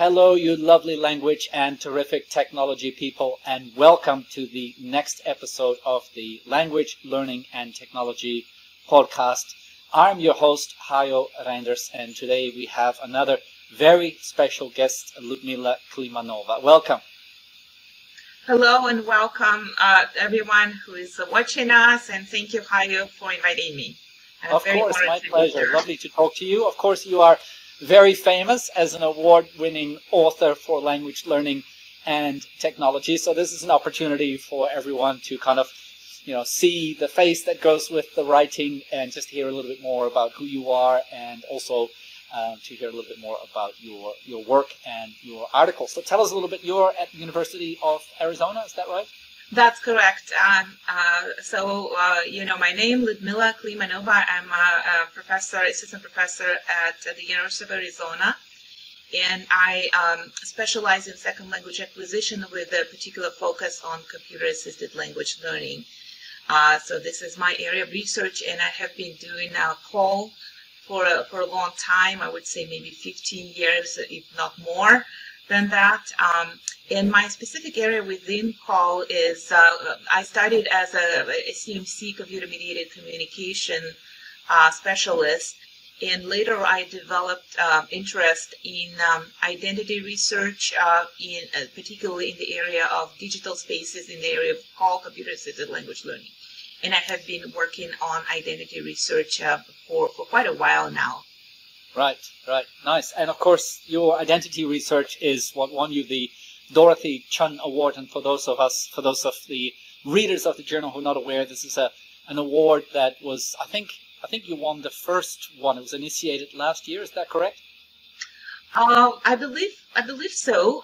Hello, you lovely language and terrific technology people, and welcome to the next episode of the Language, Learning and Technology podcast. I'm your host, Hajo Reinders, and today we have another very special guest, Liudmila Klimanova. Welcome. Hello and welcome everyone who is watching us, and thank you, Hajo, for inviting me. Of course, my pleasure. Lovely to talk to you. Of course, you are very famous as an award-winning author for language learning and technology. So this is an opportunity for everyone to kind of, see the face that goes with the writing and just hear a little bit more about who you are, and also to hear a little bit more about your work and your articles. So tell us a little bit. You're at the University of Arizona, is that right? That's correct. My name, Liudmila Klimanova. I'm a assistant professor at the University of Arizona, and I specialize in second language acquisition with a particular focus on computer-assisted language learning. So this is my area of research, and I have been doing COL for a long time. I would say maybe 15 years, if not more than that. And my specific area within COL is I studied as a CMC, computer-mediated communication specialist, and later I developed interest in identity research, particularly in the area of digital spaces, in the area of COL, computer-assisted language learning. And I have been working on identity research for quite a while now. Right. Nice. And of course, your identity research is what won you the Dorothy Chun Award. And for those of the readers of the journal who are not aware, this is an award that was, I think you won the first one. It was initiated last year. Is that correct? I believe so.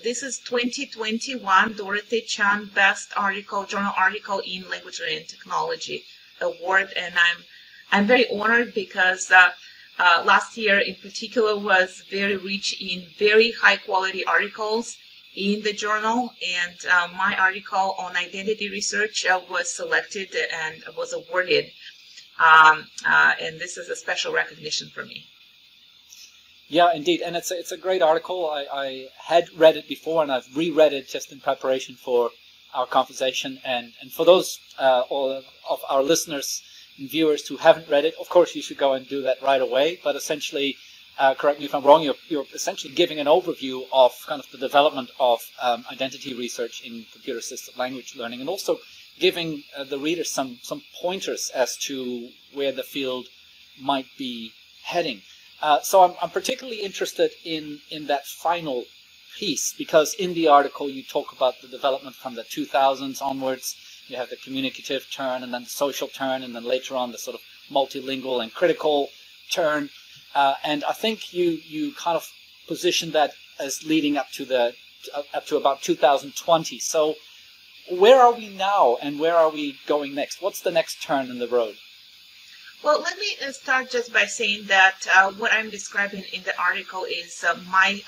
This is 2021 Dorothy Chun Best Journal Article in Language Learning and Technology Award, and I'm very honored because last year in particular was very rich in very high quality articles in the journal, and my article on identity research was selected and was awarded, and this is a special recognition for me. Yeah, indeed, and it's a great article. I had read it before, and I've reread it just in preparation for our conversation. And for those all of our listeners and viewers who haven't read it, of course you should go and do that right away. But essentially, correct me if I'm wrong, you're essentially giving an overview of kind of the development of identity research in computer-assisted language learning, and also giving the reader some pointers as to where the field might be heading. So I'm particularly interested in that final piece, because in the article you talk about the development from the 2000s onwards. You have the communicative turn, and then the social turn, and then later on the sort of multilingual and critical turn. And I think you kind of position that as leading up to about 2020. So where are we now, and where are we going next? What's the next turn in the road? Well, let me start just by saying that what I'm describing in the article is my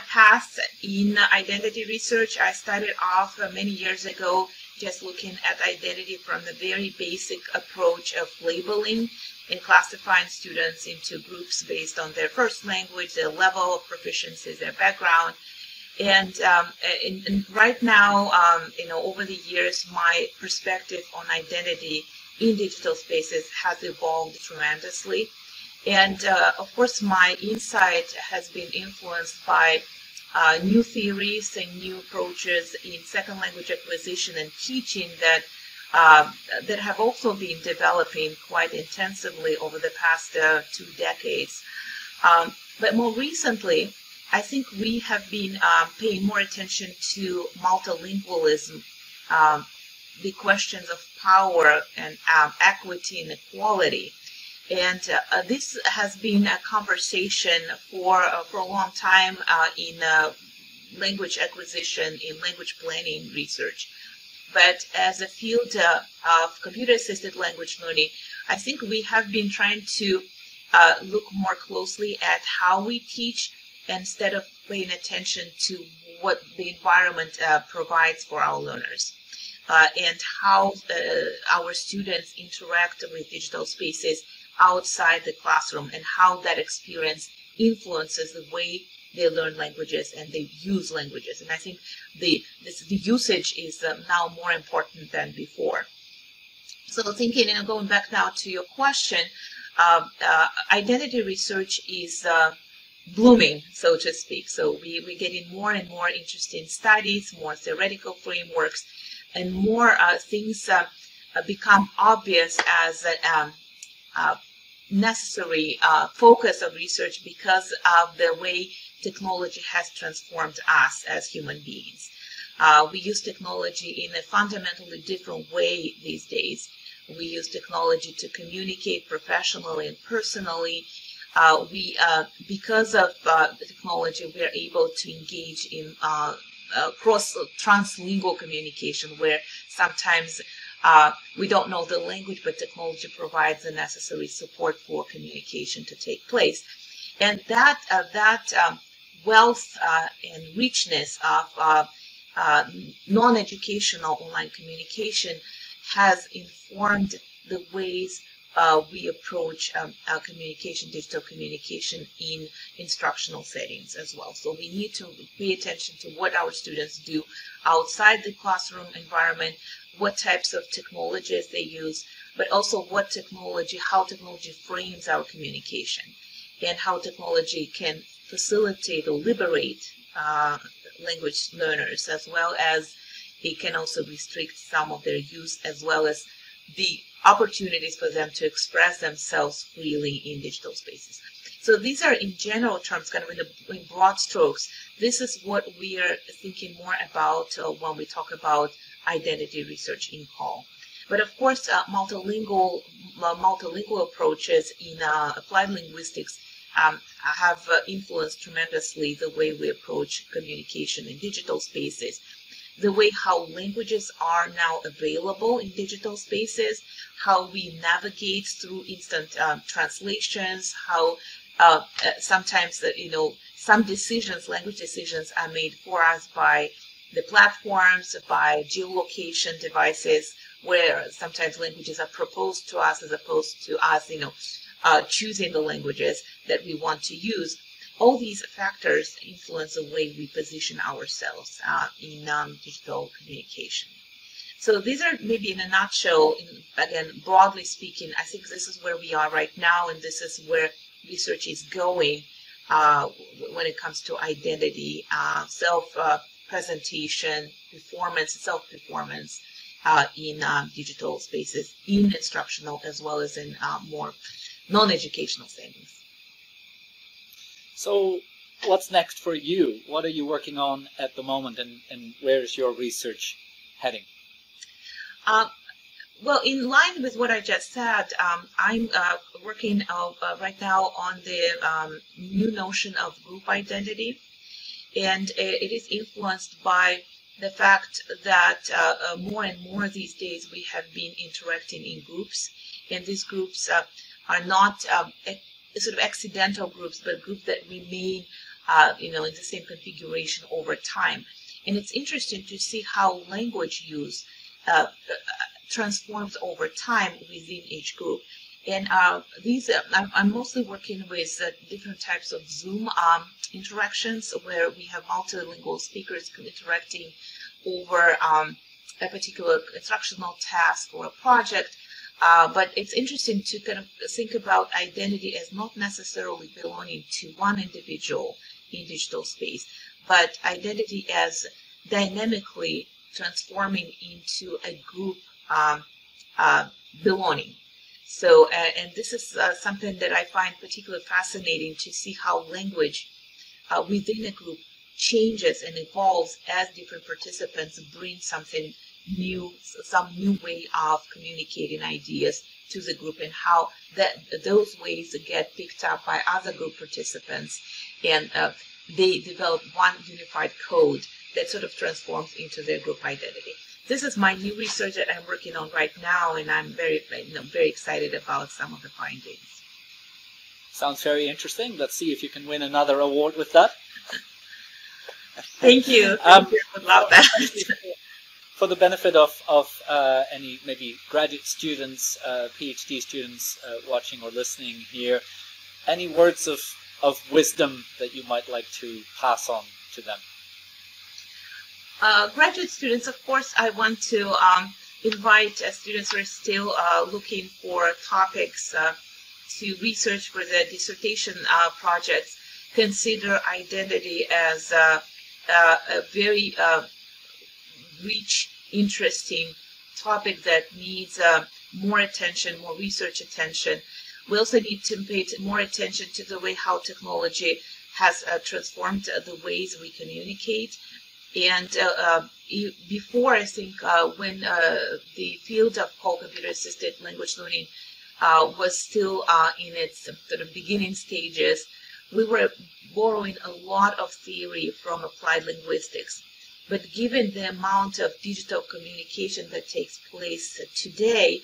path in identity research. I started off many years ago just looking at identity from the very basic approach of labeling and classifying students into groups based on their first language, their level of proficiency, their background. And right now, over the years, my perspective on identity in digital spaces has evolved tremendously. And of course, my insight has been influenced by new theories and new approaches in second language acquisition and teaching that have also been developing quite intensively over the past 2 decades. But more recently, I think we have been paying more attention to multilingualism, the questions of power and equity and equality. And this has been a conversation for a long time in language acquisition, in language planning research. But as a field of computer-assisted language learning, I think we have been trying to look more closely at how we teach instead of paying attention to what the environment provides for our learners. And how our students interact with digital spaces outside the classroom, and how that experience influences the way they learn languages and they use languages. And I think the usage is now more important than before. So thinking, and going back now to your question, identity research is blooming, so to speak. So we're getting more and more interesting studies, more theoretical frameworks, and more things become obvious as a necessary focus of research because of the way technology has transformed us as human beings. We use technology in a fundamentally different way these days. We use technology to communicate professionally and personally. Because of the technology, we are able to engage in translingual communication, where sometimes we don't know the language, but technology provides the necessary support for communication to take place. And that wealth and richness of non-educational online communication has informed the ways we approach communication, digital communication in instructional settings as well. So we need to pay attention to what our students do outside the classroom environment, what types of technologies they use, but also how technology frames our communication, and how technology can facilitate or liberate language learners, as well as it can also restrict some of their use, as well as the opportunities for them to express themselves freely in digital spaces. So these are, in general terms, kind of in broad strokes, this is what we are thinking more about when we talk about identity research in CALL. But of course, multilingual approaches in applied linguistics have influenced tremendously the way we approach communication in digital spaces, the way how languages are now available in digital spaces, how we navigate through instant translations, how sometimes some decisions, language decisions, are made for us by the platforms, by geolocation devices, where sometimes languages are proposed to us as opposed to us, choosing the languages that we want to use. All these factors influence the way we position ourselves in digital communication. So these are maybe in a nutshell, again, broadly speaking, I think this is where we are right now, and this is where research is going when it comes to identity, self-presentation, self-performance in digital spaces, in instructional as well as in more non-educational settings. So what's next for you? What are you working on at the moment, and where is your research heading? Well, in line with what I just said, I'm working right now on the new notion of group identity, and it is influenced by the fact that more and more these days we have been interacting in groups, and these groups are not sort of accidental groups, but groups that remain, in the same configuration over time. And it's interesting to see how language use transforms over time within each group. And I'm mostly working with different types of Zoom interactions, where we have multilingual speakers interacting over a particular instructional task or a project. But it's interesting to kind of think about identity as not necessarily belonging to one individual in digital space, but identity as dynamically transforming into a group belonging. So, and this is something that I find particularly fascinating, to see how language within a group changes and evolves as different participants bring something new, some new way of communicating ideas to the group, and how those ways get picked up by other group participants, and they develop one unified code that sort of transforms into their group identity. This is my new research that I'm working on right now, and I'm very excited about some of the findings. Sounds very interesting. Let's see if you can win another award with that. Thank you. I would love that. For the benefit of any maybe graduate students, PhD students watching or listening here, any words of of wisdom that you might like to pass on to them? Graduate students, of course, I want to invite students who are still looking for topics to research for their dissertation projects. Consider identity as a very rich, interesting topic that needs more attention, more research attention. We also need to pay more attention to the way how technology has transformed the ways we communicate. And before, I think, when the field of computer-assisted language learning was still in its sort of beginning stages, we were borrowing a lot of theory from applied linguistics. But given the amount of digital communication that takes place today,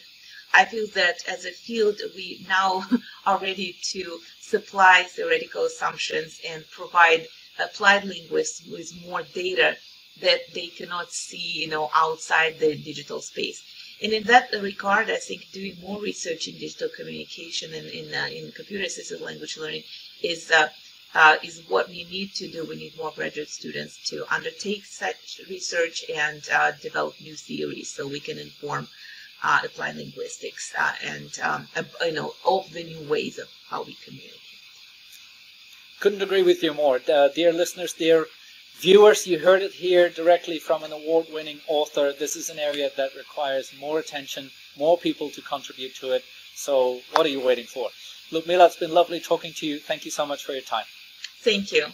I feel that as a field, we now are ready to supply theoretical assumptions and provide applied linguists with more data that they cannot see, outside the digital space. And in that regard, I think doing more research in digital communication and in computer-assisted language learning is what we need to do. We need more graduate students to undertake such research and develop new theories so we can inform applied linguistics and of the new ways of how we communicate. Couldn't agree with you more. Dear listeners, dear viewers, you heard it here directly from an award-winning author. This is an area that requires more attention, more people to contribute to it. So what are you waiting for? Liudmila, it's been lovely talking to you. Thank you so much for your time. Thank you.